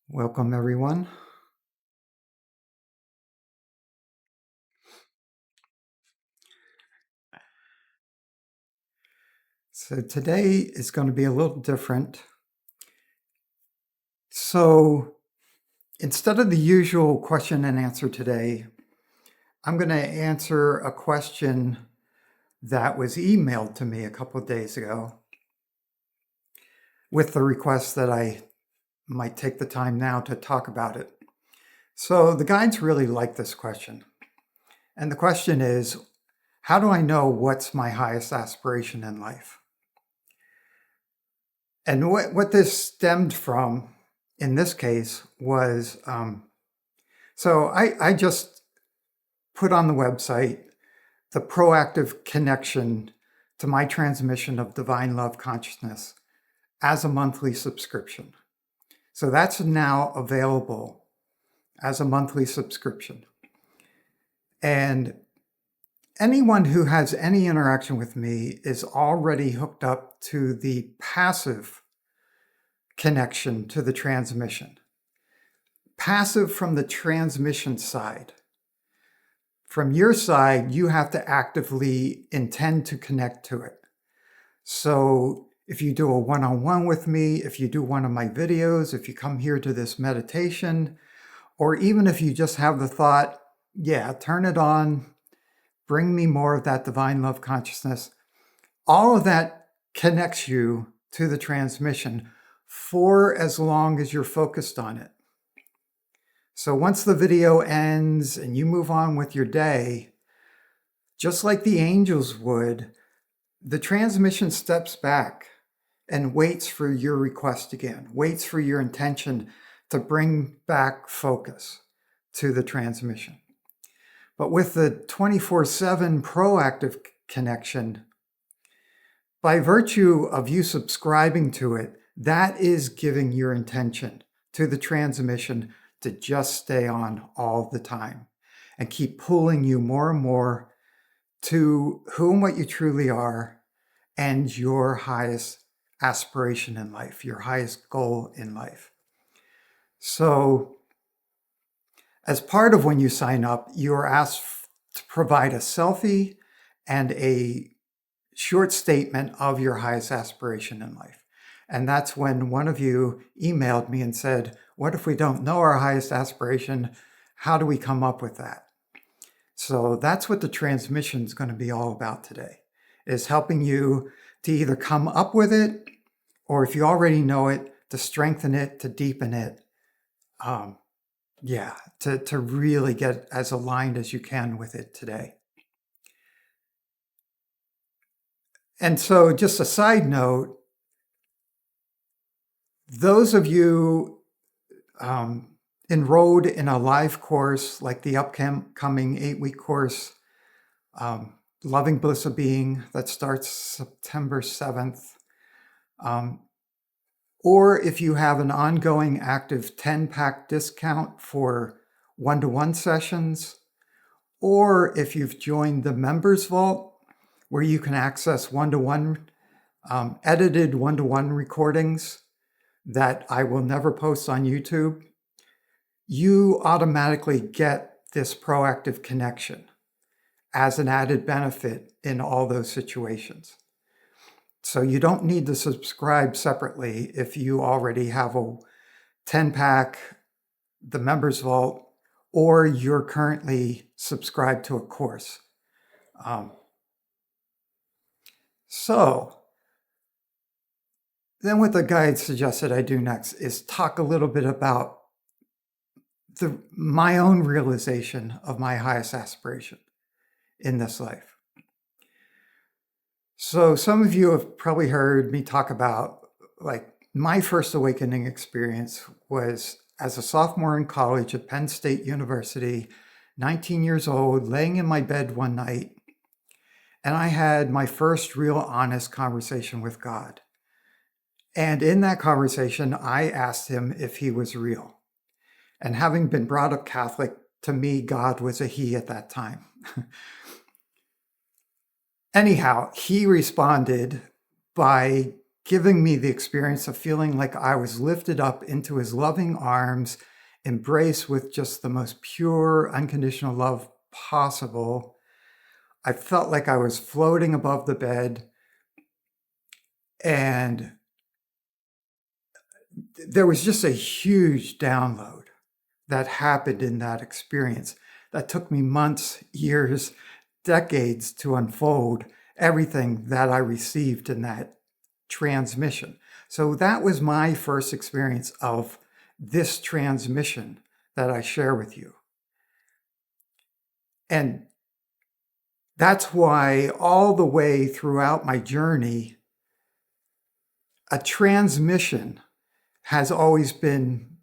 Welcome, everyone. So today is going to be a little different. So instead of the usual question and answer today, I'm going to answer a question that was emailed to me a couple of days ago with the request that I might take the time now to talk about it. So the guides really like this question. And the question is, how do I know what's my highest aspiration in life? And what this stemmed from, in this case, was so I just put on the website the proactive connection to my transmission of divine love consciousness as a monthly subscription. So that's now available as a monthly subscription. And anyone who has any interaction with me is already hooked up to the passive connection to the transmission. Passive from the transmission side. From your side, you have to actively intend to connect to it. So if you do a one-on-one with me, if you do one of my videos, if you come here to this meditation, or even if you just have the thought, yeah, turn it on, bring me more of that divine love consciousness, all of that connects you to the transmission for as long as you're focused on it. So once the video ends and you move on with your day, just like the angels would, the transmission steps back and waits for your request again, waits for your intention to bring back focus to the transmission. But with the 24/7 proactive connection, by virtue of you subscribing to it, that is giving your intention to the transmission to just stay on all the time and keep pulling you more and more to who and what you truly are and your highest aspiration in life, your highest goal in life. So as part of when you sign up, you are asked to provide a selfie and a short statement of your highest aspiration in life. And that's when one of you emailed me and said, what if we don't know our highest aspiration? How do we come up with that? So that's what the transmission is going to be all about today, is helping you to either come up with it, or if you already know it, to strengthen it, to deepen it. To really get as aligned as you can with it today. And so just a side note, those of you enrolled in a live course like the upcoming 8-week course, Loving Bliss of Being, that starts September 7th, or if you have an ongoing active 10-pack discount for one-to-one sessions, or if you've joined the Members Vault, where you can access one-to-one, edited one-to-one recordings that I will never post on YouTube, you automatically get this proactive connection as an added benefit in all those situations. So you don't need to subscribe separately if you already have a 10-pack, the Members Vault, or you're currently subscribed to a course. So then what the guide suggested I do next is talk a little bit about my own realization of my highest aspiration in this life. So some of you have probably heard me talk about, like, my first awakening experience was as a sophomore in college at Penn State University, 19 years old, laying in my bed one night, and I had my first real honest conversation with God. And in that conversation, I asked him if he was real. And having been brought up Catholic, to me, God was a he at that time. Anyhow, he responded by giving me the experience of feeling like I was lifted up into his loving arms, embraced with just the most pure, unconditional love possible. I felt like I was floating above the bed, and there was just a huge download that happened in that experience that took me months, years, decades to unfold everything that I received in that transmission. So that was my first experience of this transmission that I share with you. And that's why all the way throughout my journey, a transmission has always been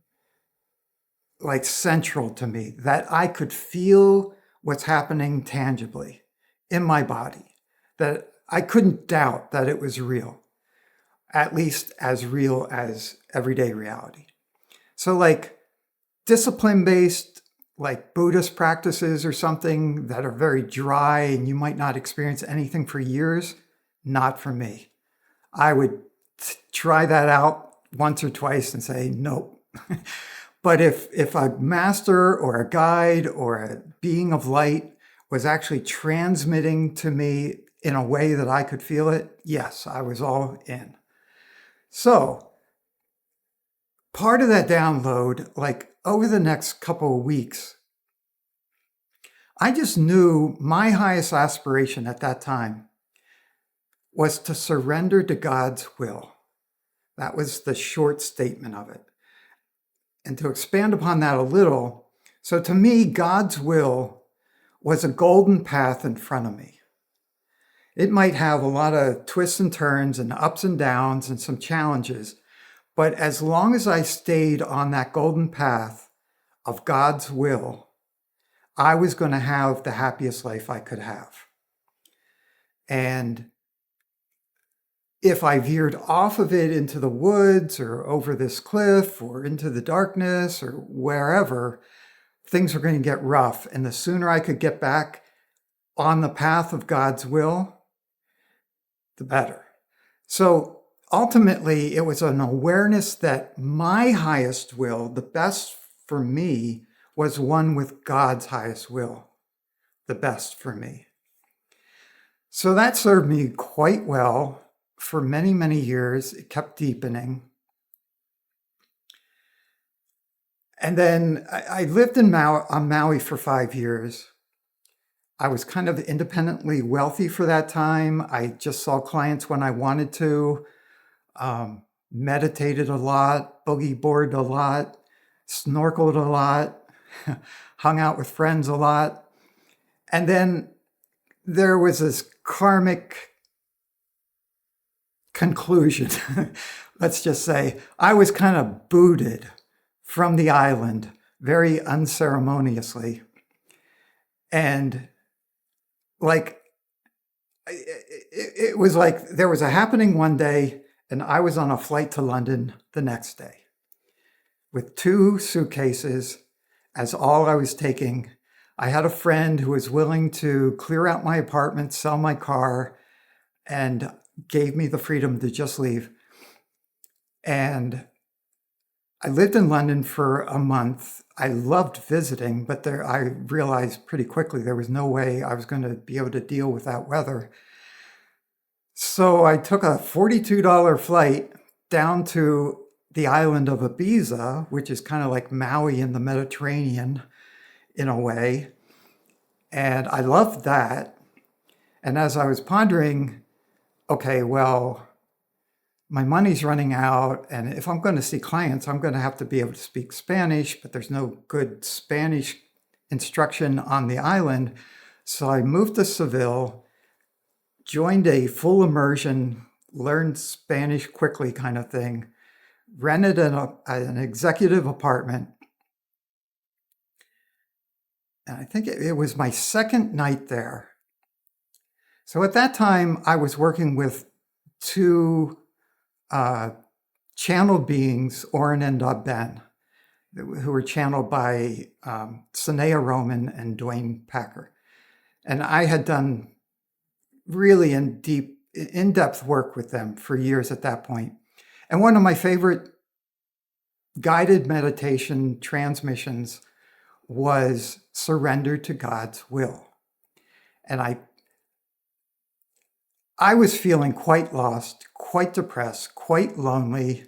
like central to me, that I could feel what's happening tangibly in my body, that I couldn't doubt that it was real, at least as real as everyday reality. So like discipline-based, like Buddhist practices or something that are very dry and you might not experience anything for years, not for me. I would try that out once or twice and say, nope. But if a master or a guide or a being of light was actually transmitting to me in a way that I could feel it, yes, I was all in. So part of that download, like over the next couple of weeks, I just knew my highest aspiration at that time was to surrender to God's will. That was the short statement of it. And to expand upon that a little, so to me, God's will was a golden path in front of me. It might have a lot of twists and turns and ups and downs and some challenges, but as long as I stayed on that golden path of God's will, I was going to have the happiest life I could have. And if I veered off of it into the woods or over this cliff or into the darkness or wherever, things were going to get rough. And the sooner I could get back on the path of God's will, the better. So ultimately, it was an awareness that my highest will, the best for me, was one with God's highest will, the best for me. So that served me quite well for many, many years. It kept deepening. And then I lived on Maui for 5 years. I was kind of independently wealthy for that time. I just saw clients when I wanted to, meditated a lot, boogie boarded a lot, snorkeled a lot, hung out with friends a lot. And then there was this karmic conclusion. Let's just say I was kind of booted from the island very unceremoniously. And like, it was like there was a happening one day and I was on a flight to London the next day with 2 suitcases as all I was taking. I had a friend who was willing to clear out my apartment, sell my car, and gave me the freedom to just leave. And I lived in London for a month. I loved visiting, but I realized pretty quickly there was no way I was going to be able to deal with that weather. So I took a $42 flight down to the island of Ibiza, which is kind of like Maui in the Mediterranean in a way. And I loved that. And as I was pondering, okay, well, my money's running out, and if I'm going to see clients, I'm going to have to be able to speak Spanish, but there's no good Spanish instruction on the island. So I moved to Seville, joined a full immersion, learned Spanish quickly kind of thing, rented an executive apartment. And I think it was my second night there. So at that time, I was working with 2 channeled beings, Oren and Ben, who were channeled by Sanea Roman and Dwayne Packer. And I had done really in deep in-depth work with them for years at that point. And one of my favorite guided meditation transmissions was surrender to God's will. And I was feeling quite lost, quite depressed, quite lonely.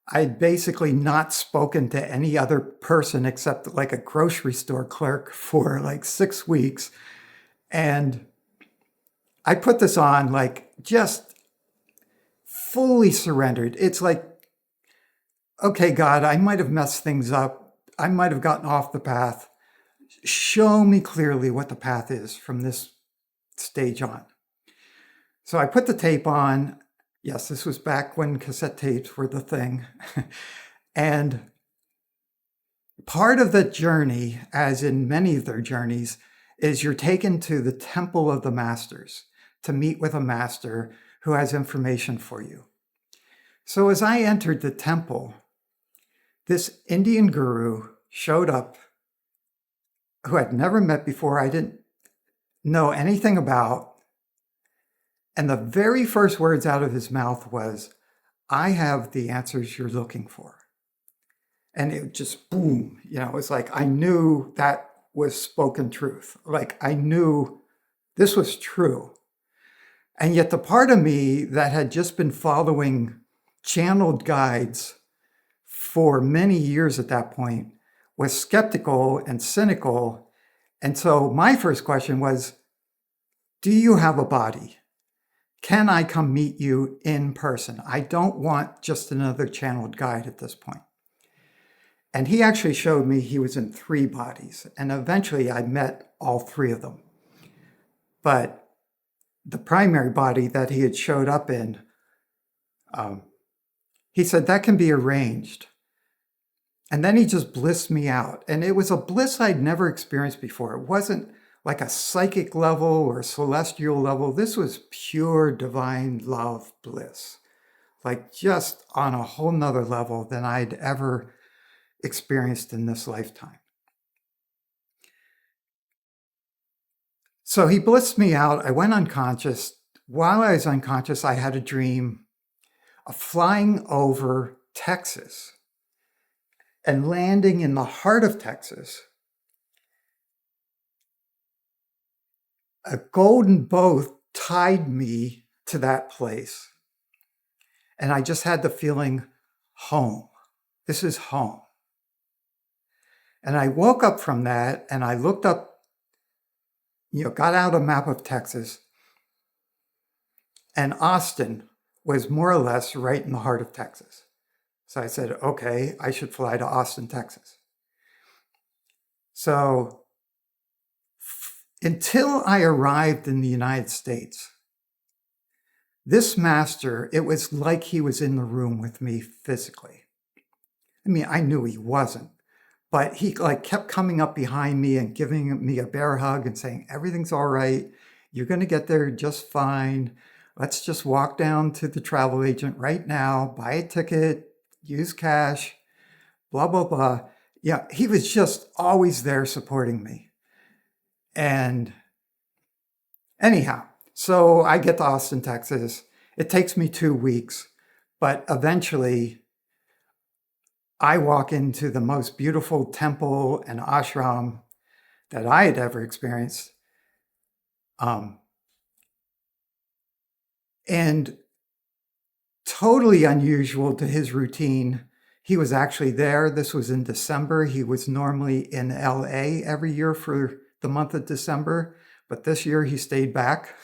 I'd basically not spoken to any other person except like a grocery store clerk for like 6 weeks. And I put this on like just fully surrendered. It's like, okay, God, I might have messed things up. I might have gotten off the path. Show me clearly what the path is from this stage on. So I put the tape on. Yes, this was back when cassette tapes were the thing. And part of the journey, as in many of their journeys, is you're taken to the temple of the masters to meet with a master who has information for you. So as I entered the temple, this Indian guru showed up who I'd never met before, I didn't know anything about. And the very first words out of his mouth was, I have the answers you're looking for. And it just boom, it was like I knew that was spoken truth. Like I knew this was true. And yet the part of me that had just been following channeled guides for many years at that point was skeptical and cynical. And so my first question was, do you have a body? Can I come meet you in person? I don't want just another channeled guide at this point. And he actually showed me he was in 3 bodies. And eventually I met all 3 of them. But the primary body that he had showed up in, he said that can be arranged. And then he just blissed me out. And it was a bliss I'd never experienced before. It wasn't like a psychic level or a celestial level. This was pure divine love bliss. Like just on a whole nother level than I'd ever experienced in this lifetime. So he blissed me out. I went unconscious. While I was unconscious, I had a dream of flying over Texas and landing in the heart of Texas. A golden boat tied me to that place. And I just had the feeling, home. This is home. And I woke up from that and I looked up, got out a map of Texas. And Austin was more or less right in the heart of Texas. So I said, okay, I should fly to Austin, Texas. So until I arrived in the United States, this master, it was like he was in the room with me physically. I mean, I knew he wasn't, but he kept coming up behind me and giving me a bear hug and saying, everything's all right. You're going to get there just fine. Let's just walk down to the travel agent right now, buy a ticket, use cash, blah, blah, blah. Yeah, he was just always there supporting me. And anyhow, so I get to Austin, Texas. It takes me 2 weeks, but eventually I walk into the most beautiful temple and ashram that I had ever experienced. And totally unusual to his routine. He was actually there. This was in December. He was normally in LA every year for the month of December, but this year he stayed back.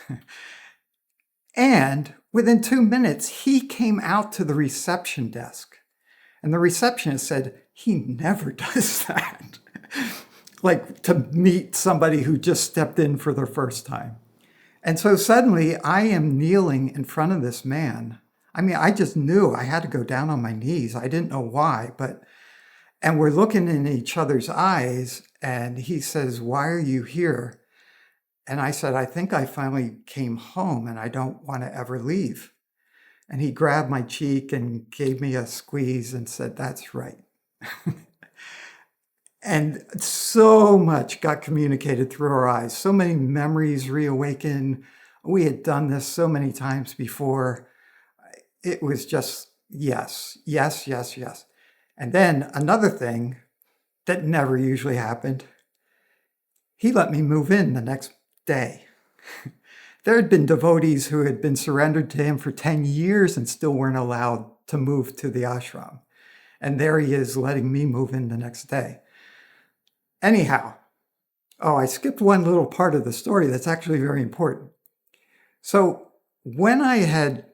And within 2 minutes, he came out to the reception desk. And the receptionist said, he never does that. Like to meet somebody who just stepped in for the first time. And so suddenly I am kneeling in front of this man. I mean, I just knew I had to go down on my knees. I didn't know why, and we're looking in each other's eyes and he says, why are you here? And I said, I think I finally came home and I don't want to ever leave. And he grabbed my cheek and gave me a squeeze and said, that's right. And so much got communicated through our eyes. So many memories reawakened, We had done this so many times before. It was just yes, yes, yes, yes. And then another thing that never usually happened, he let me move in the next day. There had been devotees who had been surrendered to him for 10 years and still weren't allowed to move to the ashram. And there he is letting me move in the next day. Anyhow, I skipped one little part of the story that's actually very important. So when I had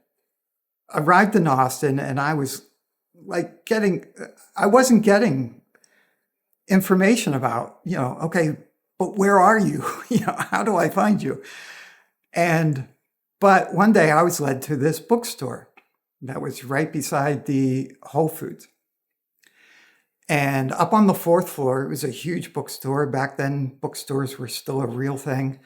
arrived in Austin and I was I wasn't getting information about, okay, but where are you? How do I find you? But one day I was led to this bookstore that was right beside the Whole Foods. And up on the 4th floor, it was a huge bookstore. Back then, bookstores were still a real thing.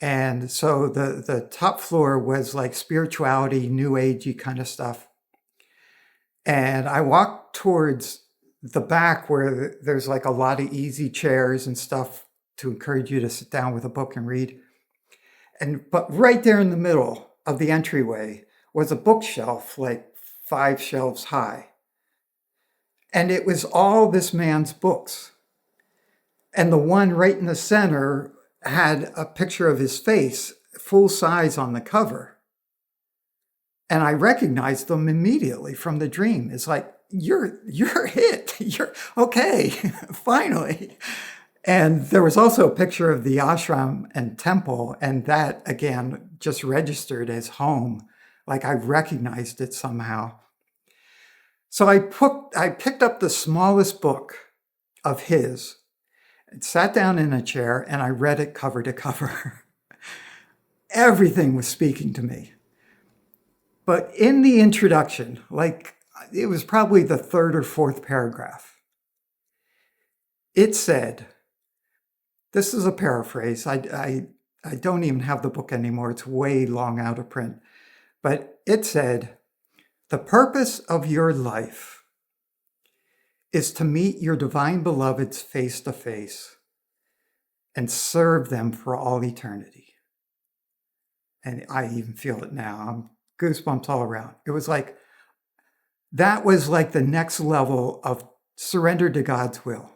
And so the top floor was like spirituality, new agey kind of stuff. And I walked towards the back where there's like a lot of easy chairs and stuff to encourage you to sit down with a book and read. But right there in the middle of the entryway was a bookshelf, like 5 shelves high. And it was all this man's books. And the one right in the center had a picture of his face, full size on the cover. And I recognized them immediately from the dream. It's like, you're it. You're okay, finally. And there was also a picture of the ashram and temple, and that, again, just registered as home. Like I recognized it somehow. So I picked up the smallest book of his, and sat down in a chair, and I read it cover to cover. Everything was speaking to me. But in the introduction, it was probably the 3rd or 4th paragraph, it said, this is a paraphrase. I don't even have the book anymore. It's way long out of print. But it said, the purpose of your life is to meet your divine beloveds face to face and serve them for all eternity. And I even feel it now. I'm goosebumps all around. It was like, that was like the next level of surrender to God's will.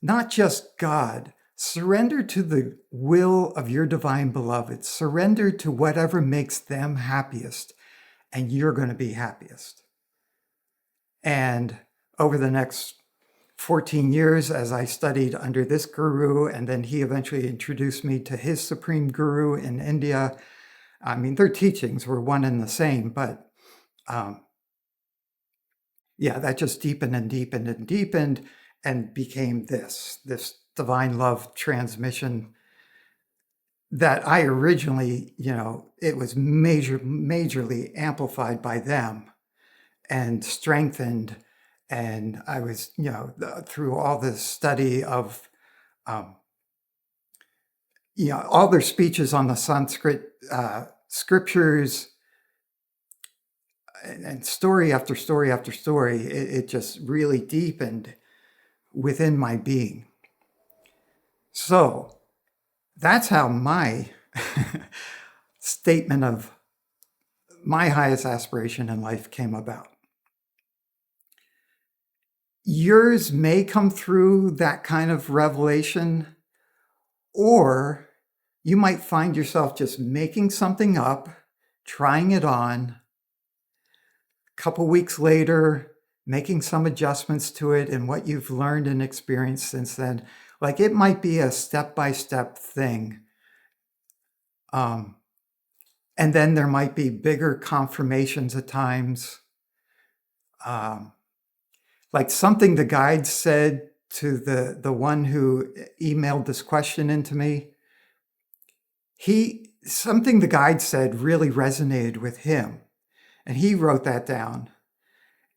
Not just God, surrender to the will of your divine beloved. Surrender to whatever makes them happiest, and you're going to be happiest. And over the next 14 years, as I studied under this guru, and then he eventually introduced me to his supreme guru in India. I mean, their teachings were one and the same, but that just deepened and deepened and deepened and became this divine love transmission that I originally, it was majorly amplified by them and strengthened. And I was, through all the study of, all their speeches on the Sanskrit scriptures, and story after story after story, it just really deepened within my being. So that's how my statement of my highest aspiration in life came about. Yours may come through that kind of revelation, or you might find yourself just making something up, trying it on. A couple weeks later, making some adjustments to it and what you've learned and experienced since then. Like it might be a step-by-step thing. And then there might be bigger confirmations at times. Like something the guide said to the one who emailed this question into me. Something the guide said really resonated with him. And he wrote that down.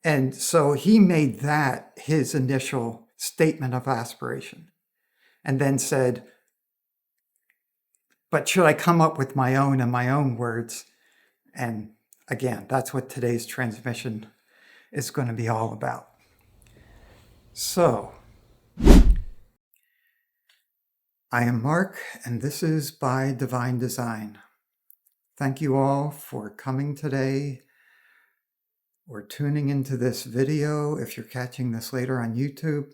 And so he made that his initial statement of aspiration. And then said, but should I come up with my own and my own words? And again, that's what today's transmission is going to be all about. So, I am Mark, and this is By Divine Design. Thank you all for coming today or tuning into this video if you're catching this later on YouTube.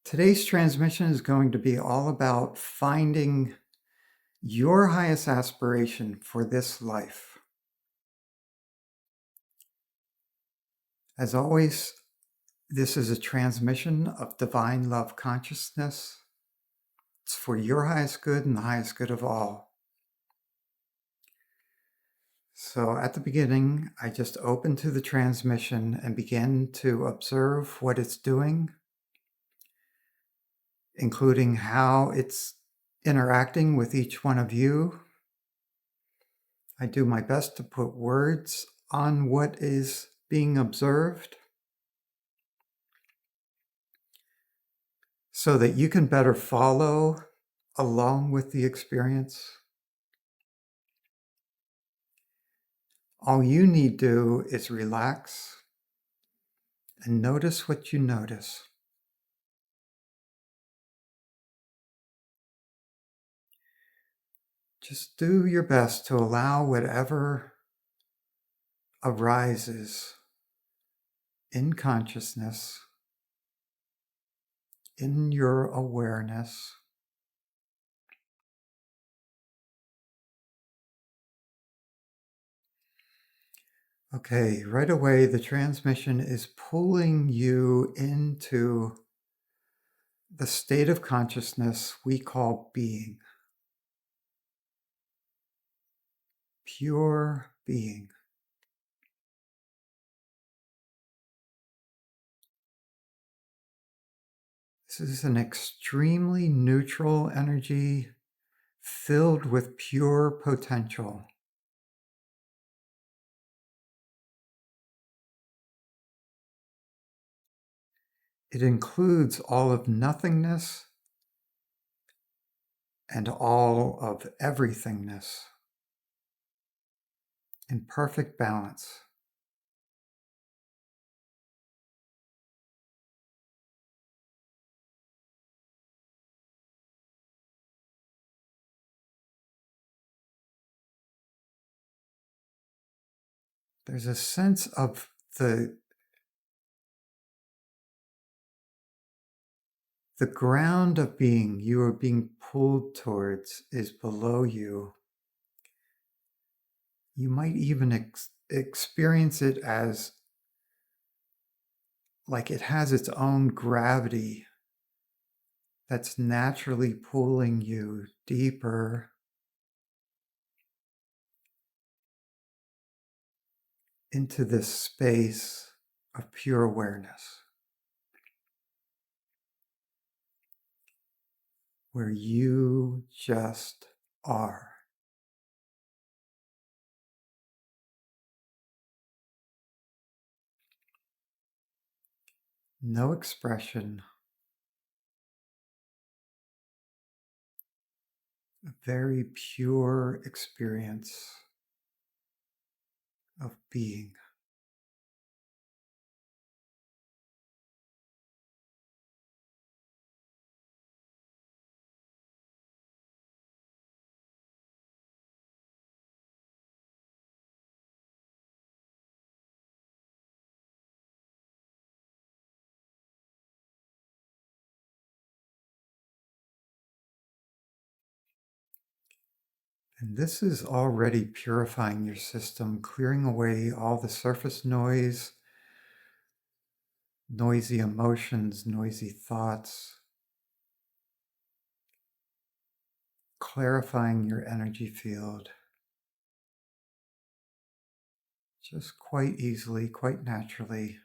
Today's transmission is going to be all about finding your highest aspiration for this life. As always, this is a transmission of divine love consciousness. It's for your highest good and the highest good of all. So at the beginning, I just open to the transmission and begin to observe what it's doing, including how it's interacting with each one of you. I do my best to put words on what is being observed so that you can better follow along with the experience. All you need to do is relax and notice what you notice. Just do your best to allow whatever arises in consciousness, in your awareness. Okay, right away, the transmission is pulling you into the state of consciousness we call being. Pure being. This is an extremely neutral energy filled with pure potential. It includes all of nothingness and all of everythingness in perfect balance. There's a sense of the ground of being you are being pulled towards is below you. You might even experience it as like it has its own gravity that's naturally pulling you deeper into this space of pure awareness, where you just are. No expression, a very pure experience of being. And this is already purifying your system, clearing away all the surface noise, noisy emotions, noisy thoughts, clarifying your energy field just quite easily, quite naturally.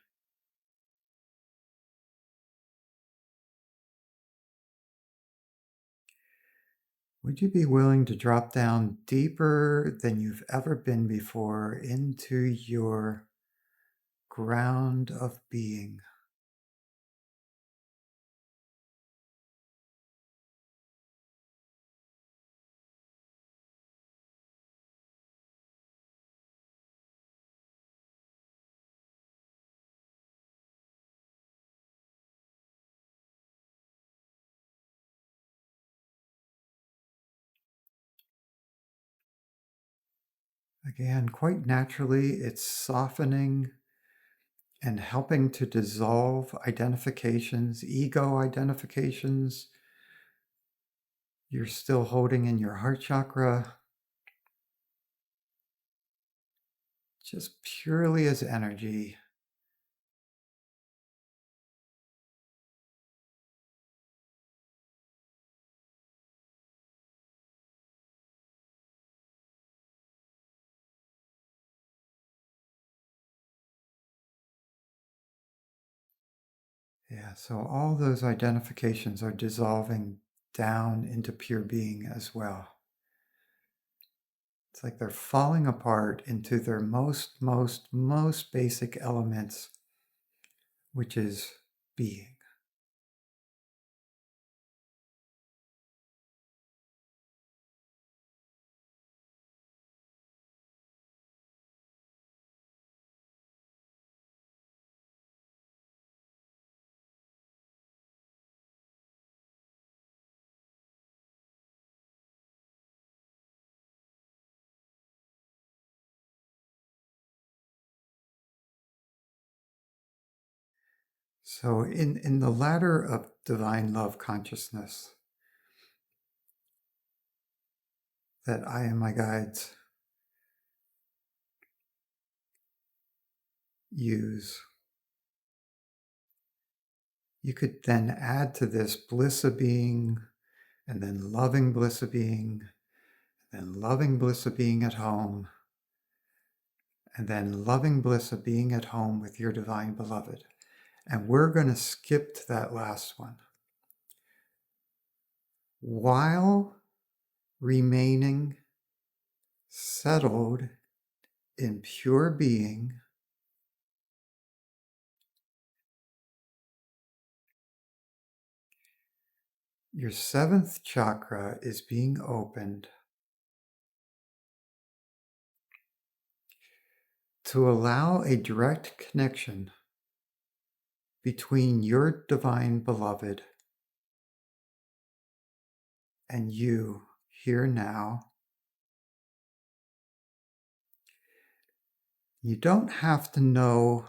Would you be willing to drop down deeper than you've ever been before into your ground of being? Again, quite naturally, it's softening and helping to dissolve identifications, ego identifications you're still holding in your heart chakra, just purely as energy. Yeah, so all those identifications are dissolving down into pure being as well. It's like they're falling apart into their most basic elements, which is being. So in the ladder of divine love consciousness that I and my guides use, you could then add to this bliss of being, and then loving bliss of being, then loving bliss of being at home, and then loving bliss of being at home with your divine beloved. And we're going to skip to that last one. While remaining settled in pure being, your 7th chakra is being opened to allow a direct connection between your divine beloved and you here now. You don't have to know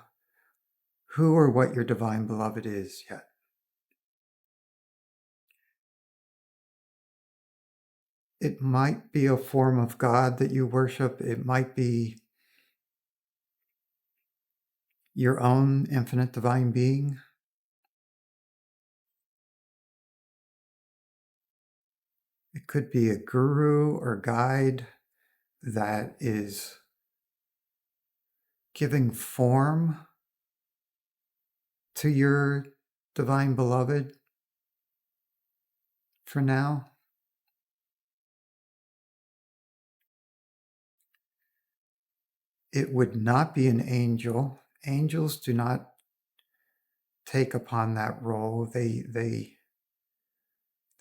who or what your divine beloved is yet. It might be a form of God that you worship. It might be your own infinite divine being. It could be a guru or guide that is giving form to your divine beloved for now. It would not be an angel. Angels do not take upon that role. They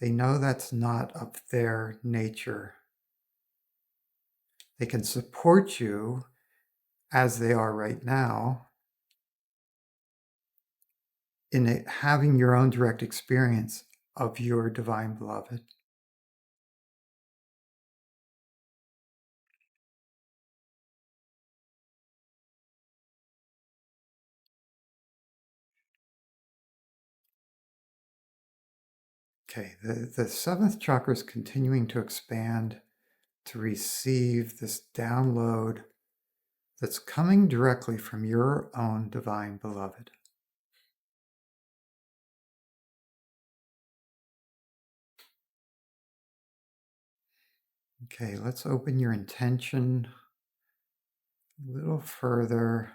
know that's not of their nature. They can support you as they are right now in having your own direct experience of your divine beloved. Okay, the 7th chakra is continuing to expand to receive this download that's coming directly from your own divine beloved. Okay, let's open your intention a little further.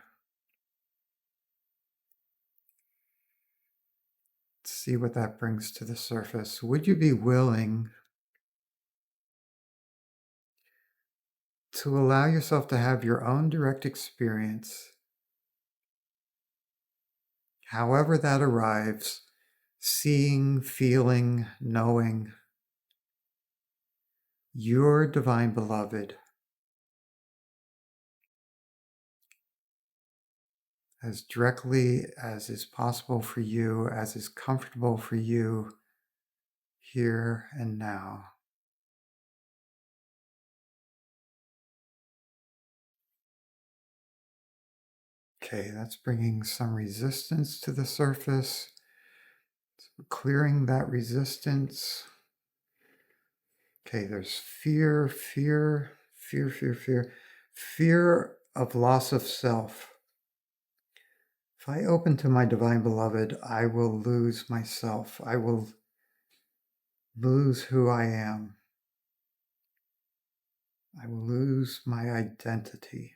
See what that brings to the surface. Would you be willing to allow yourself to have your own direct experience, however that arrives, seeing, feeling, knowing your divine beloved as directly as is possible for you, as is comfortable for you here and now. Okay, that's bringing some resistance to the surface. Clearing that resistance. Okay, there's fear, fear, fear, fear, fear, fear of loss of self. If I open to my divine beloved, I will lose myself. I will lose who I am. I will lose my identity.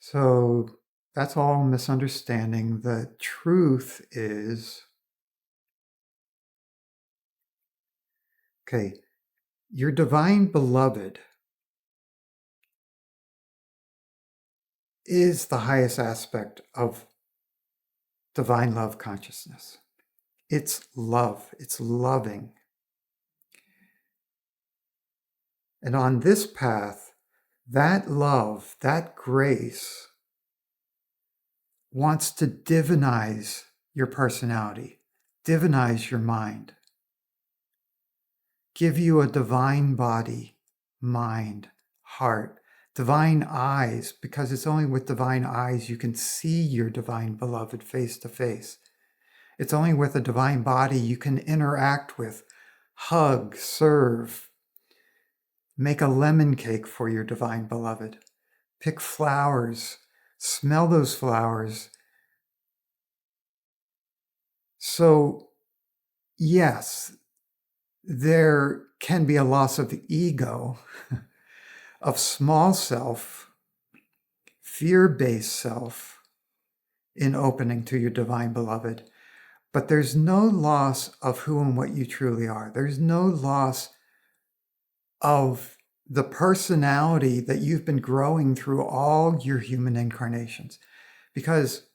So that's all misunderstanding. The truth is, okay, your divine beloved is the highest aspect of divine love consciousness. It's love, it's loving. And on this path, that love, that grace wants to divinize your personality, divinize your mind, give you a divine body, mind, heart, divine eyes, because it's only with divine eyes you can see your divine beloved face to face. It's only with a divine body you can interact with, hug, serve, make a lemon cake for your divine beloved, pick flowers, smell those flowers. So, yes, there can be a loss of ego, of small self, fear-based self in opening to your divine beloved. But there's no loss of who and what you truly are. There's no loss of the personality that you've been growing through all your human incarnations. Because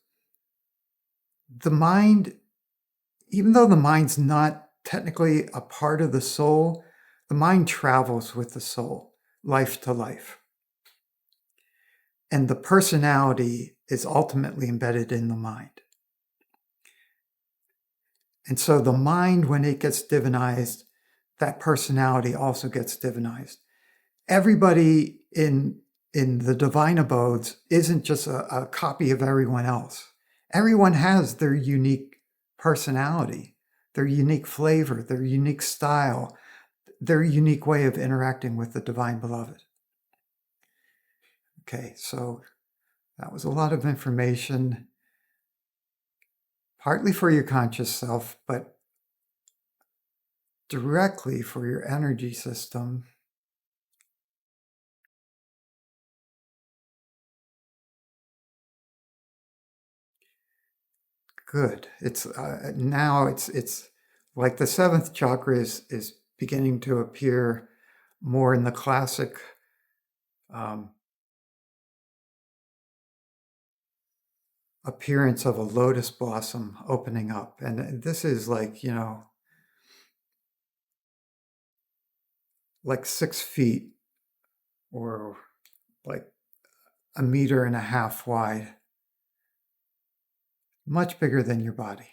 the mind, even though the mind's not technically a part of the soul, the mind travels with the soul, life to life. And the personality is ultimately embedded in the mind. And so the mind, when it gets divinized, that personality also gets divinized. Everybody in the divine abodes isn't just a copy of everyone else. Everyone has their unique personality, their unique flavor, their unique style, their unique way of interacting with the divine beloved. Okay, so that was a lot of information, partly for your conscious self, but directly for your energy system. Good. It's now it's like the 7th chakra is beginning to appear more in the classic appearance of a lotus blossom opening up. And this is like, like 6 feet or like 1.5 meters wide, much bigger than your body.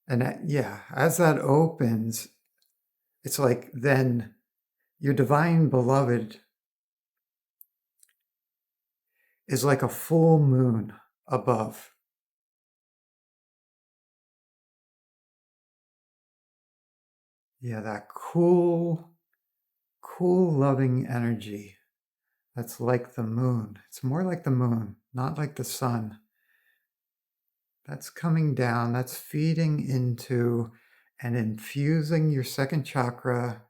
And as that opens, it's like then your divine beloved is like a full moon above. Yeah, that cool, loving energy that's like the moon. It's more like the moon, not like the sun. That's coming down, that's feeding into and infusing your 2nd chakra.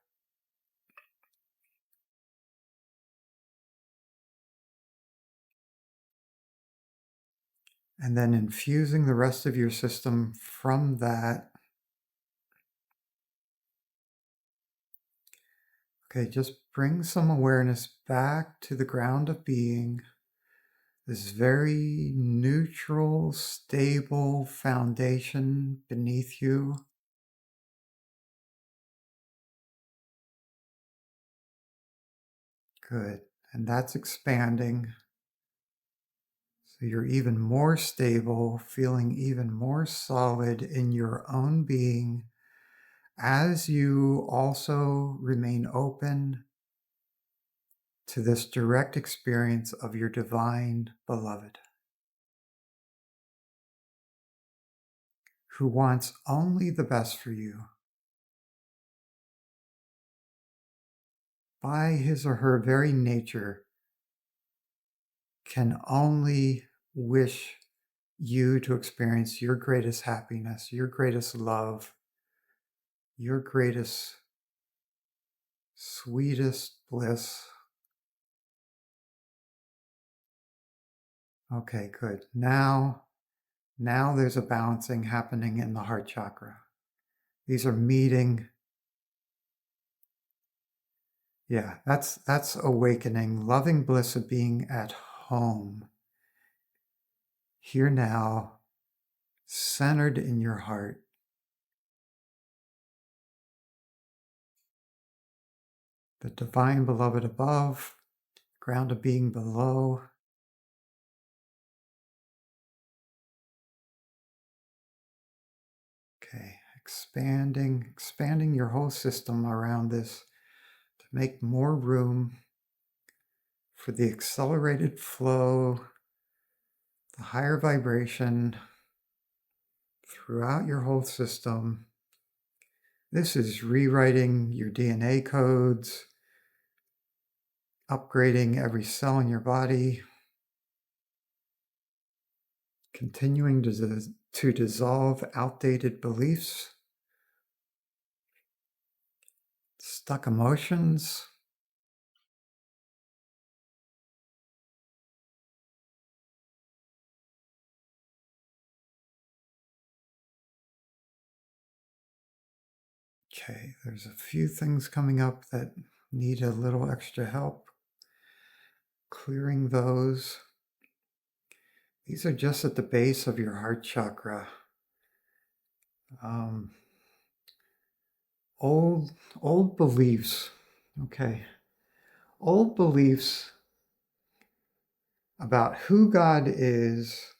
And then infusing the rest of your system from that. Okay, just bring some awareness back to the ground of being, this very neutral, stable foundation beneath you. Good. And that's expanding. So you're even more stable, feeling even more solid in your own being as you also remain open to this direct experience of your divine beloved, who wants only the best for you. By his or her very nature, can only wish you to experience your greatest happiness, your greatest love, your greatest, sweetest bliss. Okay, good. Now there's a balancing happening in the heart chakra. These are meeting. Yeah, that's awakening, loving bliss of being at home. Here now, centered in your heart. The divine beloved above, ground of being below. Okay, expanding your whole system around this to make more room for the accelerated flow, the higher vibration throughout your whole system. This is rewriting your DNA codes, upgrading every cell in your body, continuing to dissolve outdated beliefs, stuck emotions. Okay, there's a few things coming up that need a little extra help. Clearing those. These are just at the base of your heart chakra. Old beliefs. Okay. Old beliefs about who God is,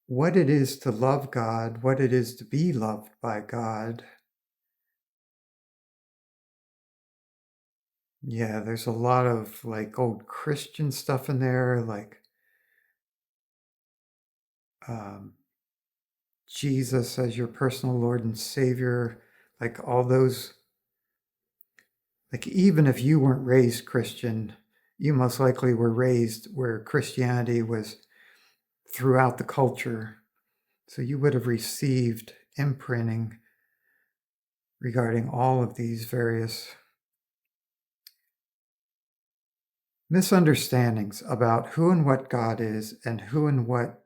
what it is to love God, what it is to be loved by God. Yeah, there's a lot of like old Christian stuff in there, like Jesus as your personal Lord and Savior, like all those, like even if you weren't raised Christian, you most likely were raised where Christianity was throughout the culture. So you would have received imprinting regarding all of these various misunderstandings about who and what God is and who and what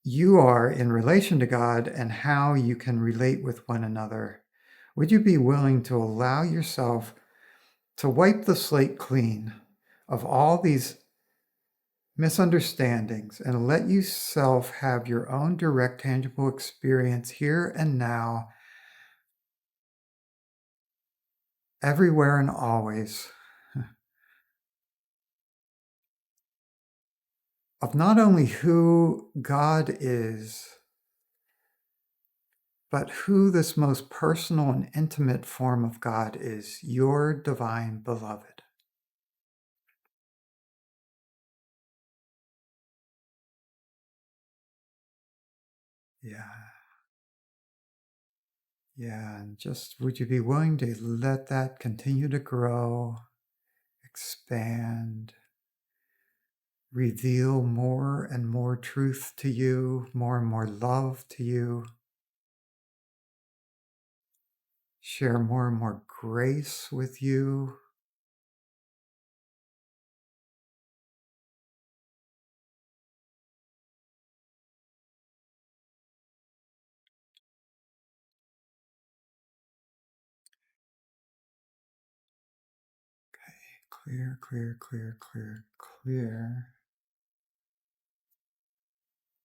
you are in relation to God and how you can relate with one another. Would you be willing to allow yourself to wipe the slate clean of all these misunderstandings and let yourself have your own direct, tangible experience here and now, everywhere and always, of not only who God is, but who this most personal and intimate form of God is, your divine beloved. Yeah. Yeah, and just would you be willing to let that continue to grow, expand, reveal more and more truth to you, more and more love to you, share more and more grace with you. Clear, clear, clear, clear, clear.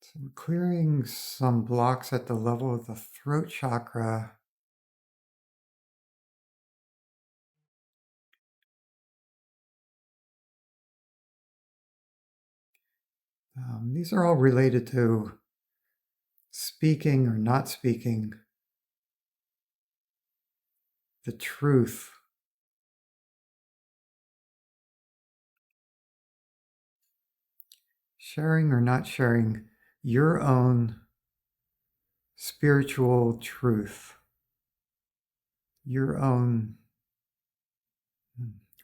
So we're clearing some blocks at the level of the throat chakra. These are all related to speaking or not speaking the truth sharing or not sharing your own spiritual truth, your own.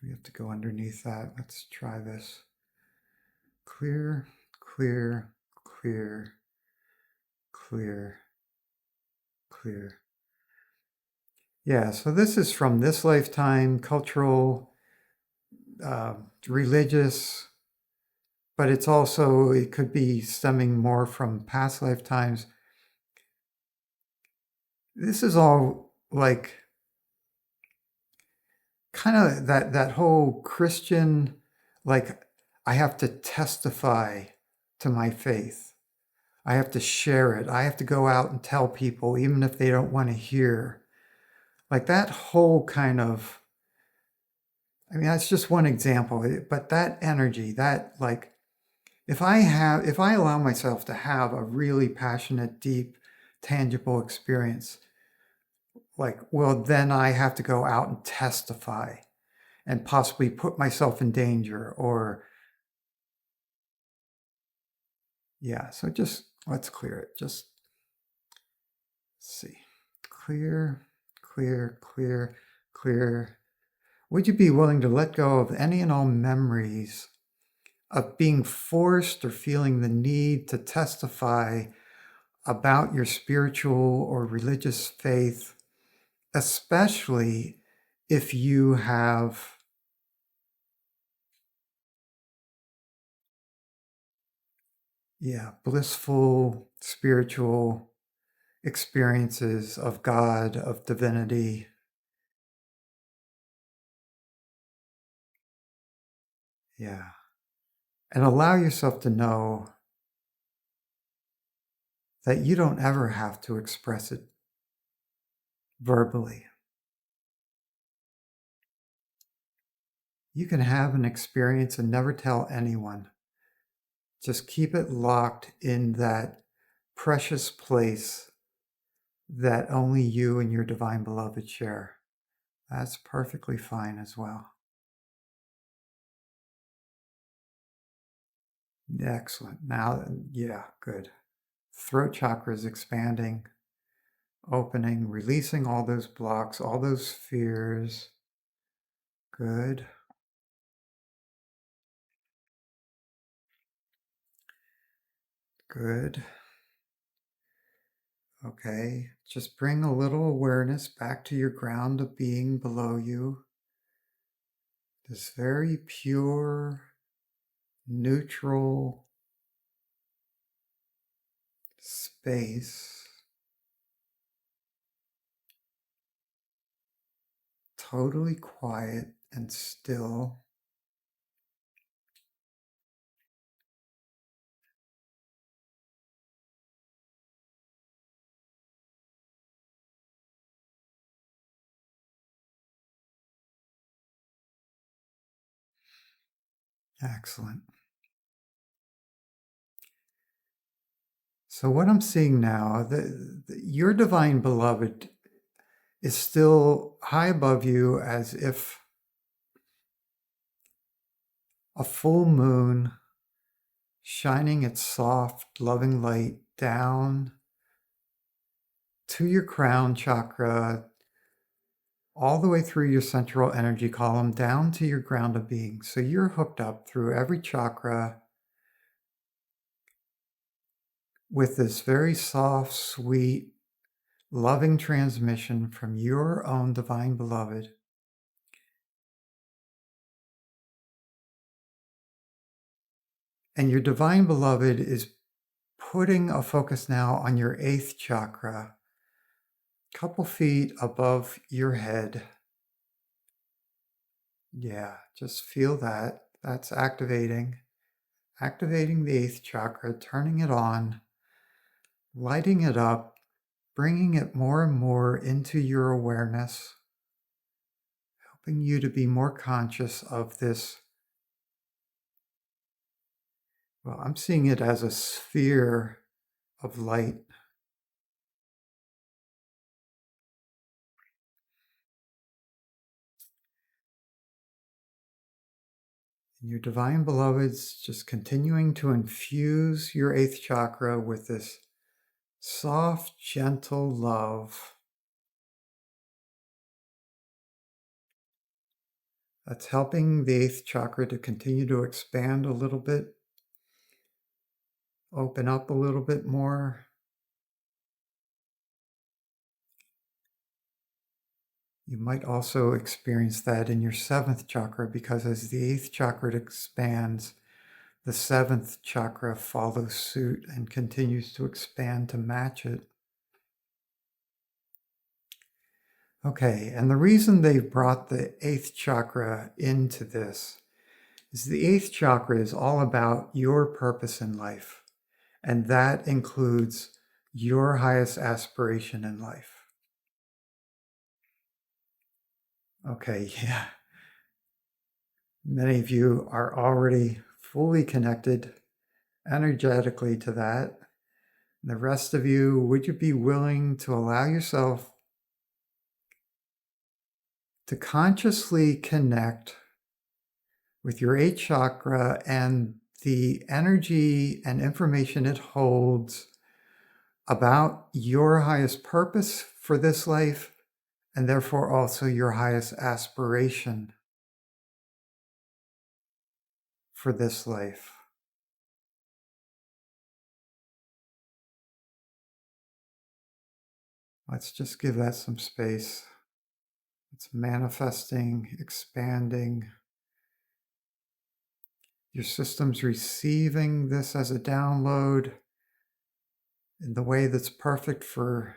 We have to go underneath that. Let's try this. Clear, clear, clear, clear, clear. Yeah, so this is from this lifetime, cultural, religious, but it's also, it could be stemming more from past lifetimes. This is all like kind of that whole Christian, like, I have to testify to my faith. I have to share it. I have to go out and tell people, even if they don't want to hear. Like that whole kind of, I mean, that's just one example, but that energy, that like, if I allow myself to have a really passionate, deep, tangible experience, like, well, then I have to go out and testify and possibly put myself in danger or, yeah. So just let's clear it. Just see. Clear, clear, clear, clear. Would you be willing to let go of any and all memories of being forced or feeling the need to testify about your spiritual or religious faith, especially if you have blissful spiritual experiences of God, of divinity. Yeah. And allow yourself to know that you don't ever have to express it verbally. You can have an experience and never tell anyone. Just keep it locked in that precious place that only you and your divine beloved share. That's perfectly fine as well. Excellent. Now, yeah, good. Throat chakra is expanding, opening, releasing all those blocks, all those fears. Good. Good. Okay. Just bring a little awareness back to your ground of being below you. This very pure, neutral space, totally quiet and still. Excellent. So what I'm seeing now, your divine beloved is still high above you, as if a full moon shining its soft, loving light down to your crown chakra, all the way through your central energy column, down to your ground of being. So you're hooked up through every chakra with this very soft, sweet, loving transmission from your own divine beloved. And your divine beloved is putting a focus now on your 8th chakra, a couple feet above your head. Yeah, just feel that. That's activating the 8th chakra, turning it on, lighting it up, bringing it more and more into your awareness, helping you to be more conscious of this. Well, I'm seeing it as a sphere of light. And your divine beloveds just continuing to infuse your 8th chakra with this soft, gentle love that's helping the 8th chakra to continue to expand a little bit, open up a little bit more. You might also experience that in your 7th chakra, because as the 8th chakra expands, the 7th chakra follows suit and continues to expand to match it. Okay, and the reason they've brought the 8th chakra into this is the 8th chakra is all about your purpose in life, and that includes your highest aspiration in life. Okay, yeah. Many of you are already fully connected energetically to that. The rest of you, would you be willing to allow yourself to consciously connect with your 8th chakra and the energy and information it holds about your highest purpose for this life, and therefore also your highest aspiration for this life? Let's just give that some space. It's manifesting, expanding. Your system's receiving this as a download in the way that's perfect for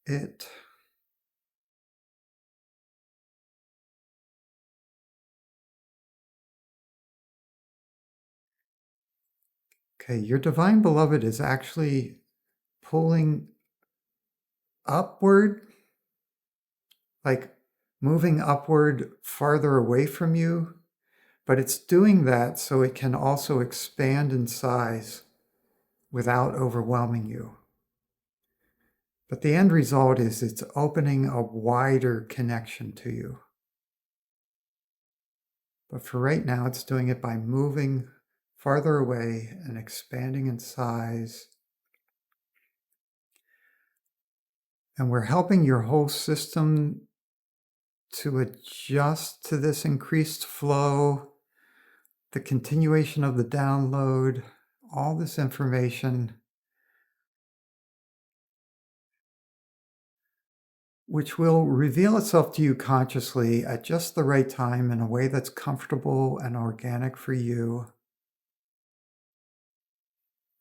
it. Okay, your divine beloved is actually pulling upward, like moving upward farther away from you, but it's doing that so it can also expand in size without overwhelming you. But the end result is it's opening a wider connection to you. But for right now, it's doing it by moving farther away and expanding in size. And we're helping your whole system to adjust to this increased flow, the continuation of the download, all this information, which will reveal itself to you consciously at just the right time in a way that's comfortable and organic for you.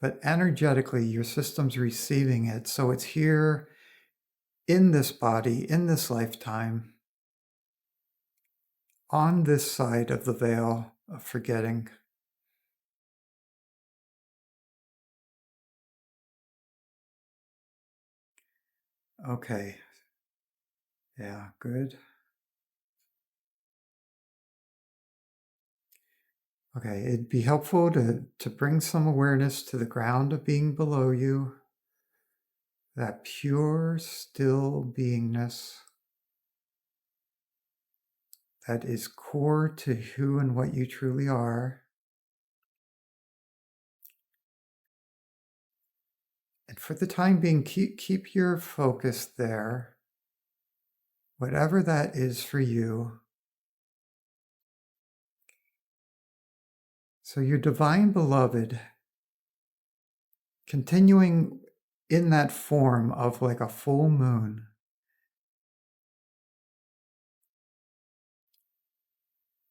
But energetically, your system's receiving it. So it's here in this body, in this lifetime, on this side of the veil of forgetting. Okay. Yeah, good. Okay, it'd be helpful to bring some awareness to the ground of being below you, that pure, still beingness that is core to who and what you truly are. And for the time being, keep your focus there, whatever that is for you. So your divine beloved, continuing in that form of like a full moon,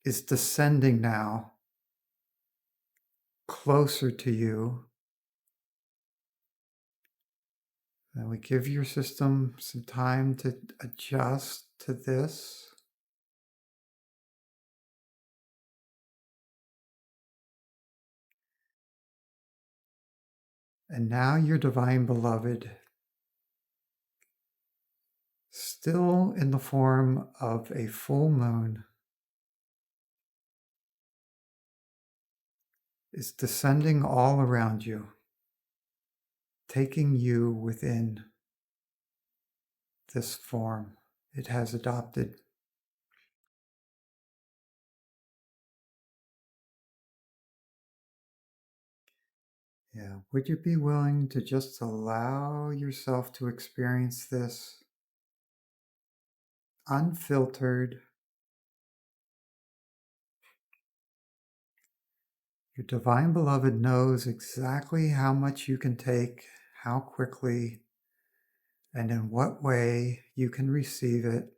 is descending now closer to you. And we give your system some time to adjust to this. And now your divine beloved, still in the form of a full moon, is descending all around you, taking you within this form it has adopted. Yeah. Would you be willing to just allow yourself to experience this unfiltered? Your divine beloved knows exactly how much you can take, how quickly, and in what way you can receive it.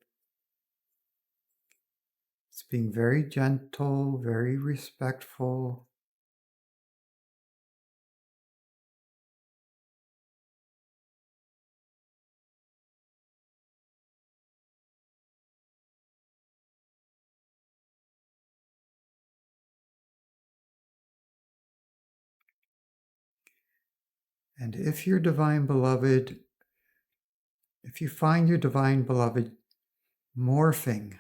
It's being very gentle, very respectful. And if your divine beloved, if you find your divine beloved morphing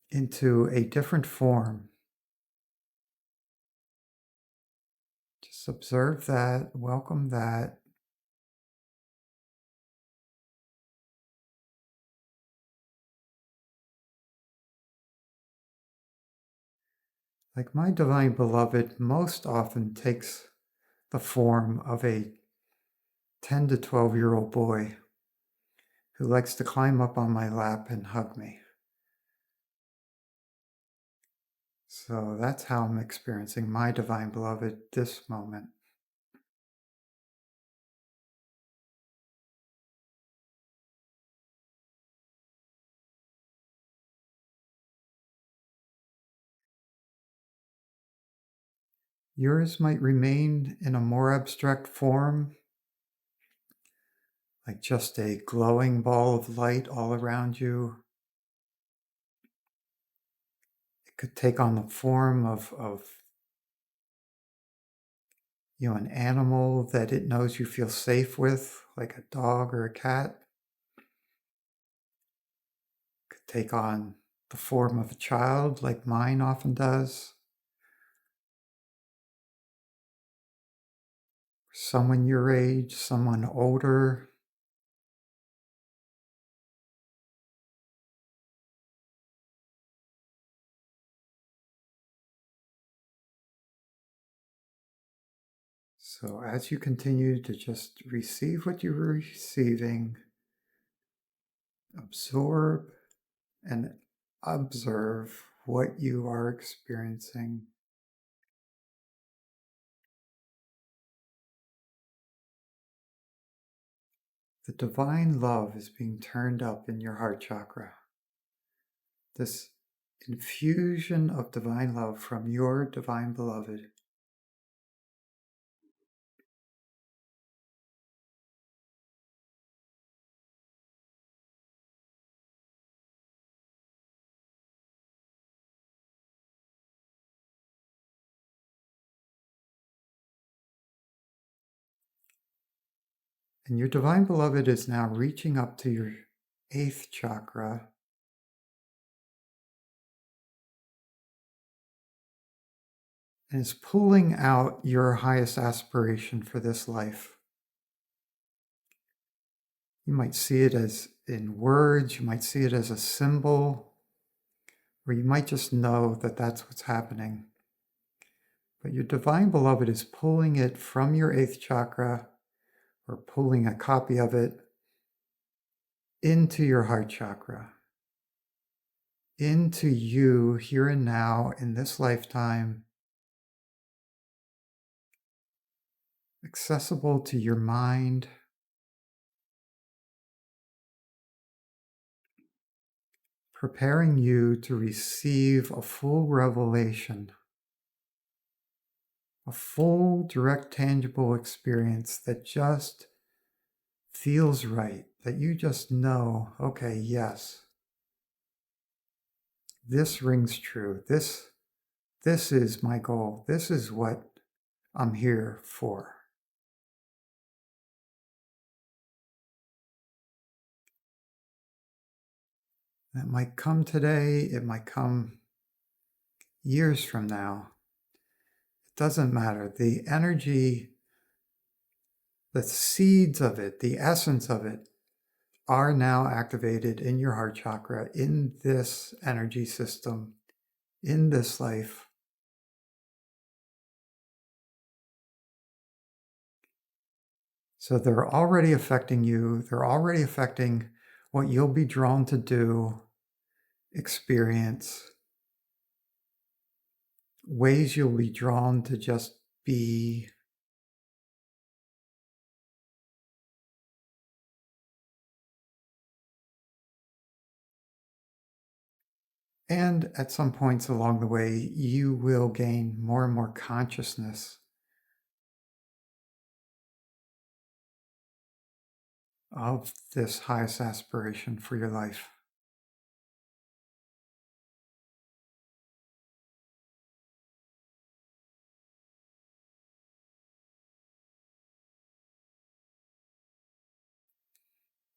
into a different form, just observe that, welcome that. Like my divine beloved most often takes the form of a 10 to 12-year-old boy who likes to climb up on my lap and hug me. So that's how I'm experiencing my divine beloved this moment. Yours might remain in a more abstract form, like just a glowing ball of light all around you. It could take on the form of an animal that it knows you feel safe with, like a dog or a cat. It could take on the form of a child, like mine often does. Someone your age, someone older. So as you continue to just receive what you're receiving, absorb and observe what you are experiencing. The divine love is being turned up in your heart chakra. This infusion of divine love from your divine beloved. And your divine beloved is now reaching up to your 8th chakra. And is pulling out your highest aspiration for this life. You might see it as in words, you might see it as a symbol, or you might just know that that's what's happening. But your divine beloved is pulling it from your 8th chakra, or pulling a copy of it into your heart chakra, into you here and now in this lifetime, accessible to your mind, preparing you to receive a full revelation, a full, direct, tangible experience that just feels right, that you just know, okay, yes, this rings true. This is my goal. This is what I'm here for. That might come today, it might come years from now. It doesn't matter. The energy, the seeds of it, the essence of it, are now activated in your heart chakra, in this energy system, in this life. So they're already affecting you. They're already affecting what you'll be drawn to do, experience, ways you'll be drawn to just be. And at some points along the way, you will gain more and more consciousness of this highest aspiration for your life.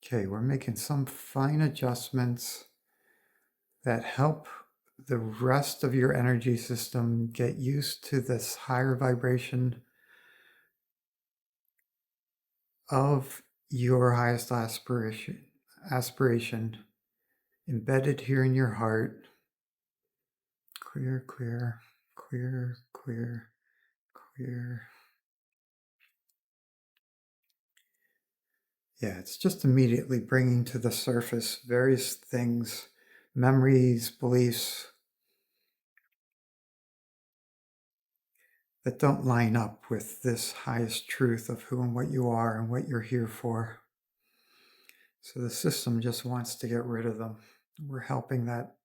Okay, we're making some fine adjustments that help the rest of your energy system get used to this higher vibration of your highest aspiration embedded here in your heart. Clear, clear, clear, clear, clear. Yeah, it's just immediately bringing to the surface various things, memories, beliefs that don't line up with this highest truth of who and what you are and what you're here for. So the system just wants to get rid of them. We're helping that.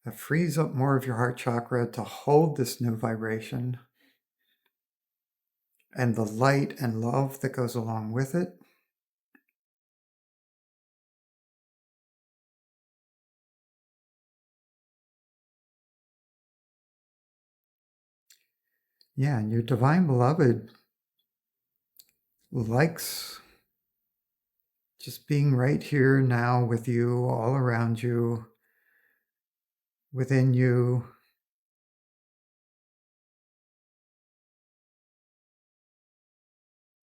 That frees up more of your heart chakra to hold this new vibration and the light and love that goes along with it. Yeah, and your divine beloved likes just being right here now with you, all around you, within you.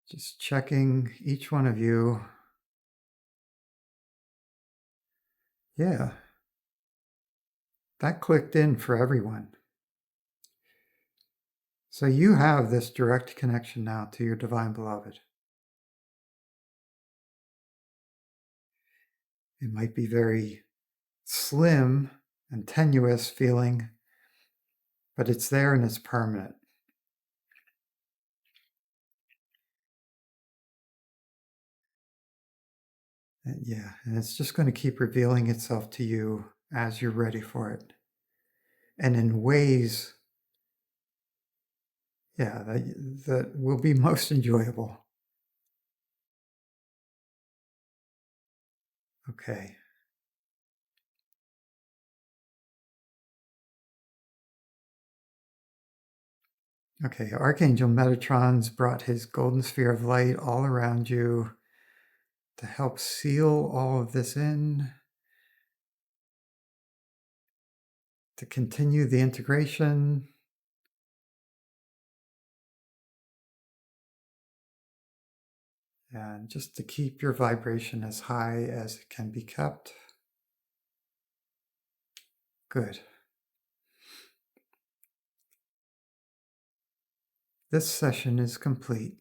Just checking each one of you. Yeah, that clicked in for everyone. So you have this direct connection now to your divine beloved. It might be very slim and tenuous feeling, but it's there and it's permanent. Yeah, and it's just going to keep revealing itself to you as you're ready for it. And in ways, yeah, that will be most enjoyable. Okay. Okay, Archangel Metatron's brought his golden sphere of light all around you to help seal all of this in, to continue the integration. And just to keep your vibration as high as it can be kept. Good. This session is complete.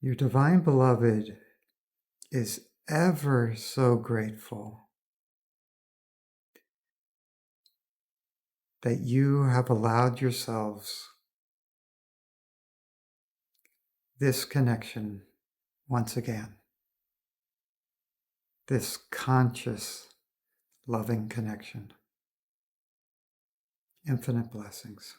Your divine beloved is ever so grateful that you have allowed yourselves this connection once again, this conscious, loving connection. Infinite blessings.